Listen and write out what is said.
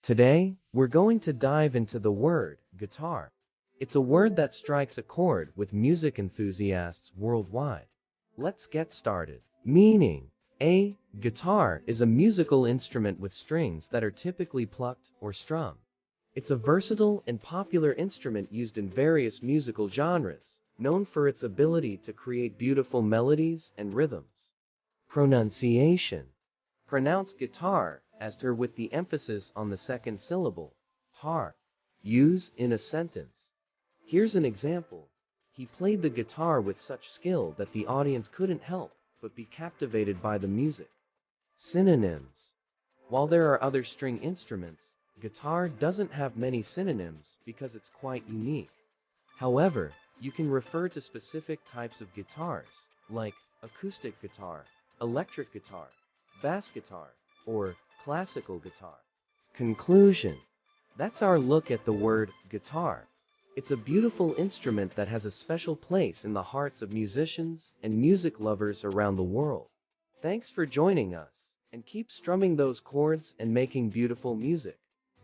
Today, we're going to dive into the word guitar. It's a word that strikes a chord with music enthusiasts worldwide. Let's get started. Meaning: A guitar is a musical instrument with strings that are typically plucked or strummed. It's a versatile and popular instrument used in various musical genres, known for its ability to create beautiful melodies and rhythms. Pronunciation: pronounce guitar as tar with the emphasis on the second syllable, tar. Use in a sentence. Here's an example. He played the guitar with such skill that the audience couldn't help but be captivated by the music. Synonyms: while there are other string instruments, guitar doesn't have many synonyms because it's quite unique. However, you can refer to specific types of guitars, like acoustic guitar, electric guitar, bass guitar, or classical guitar. Conclusion: that's our look at the word guitar. It's a beautiful instrument that has a special place in the hearts of musicians and music lovers around the world. Thanks for joining us, and keep strumming those chords and making beautiful music.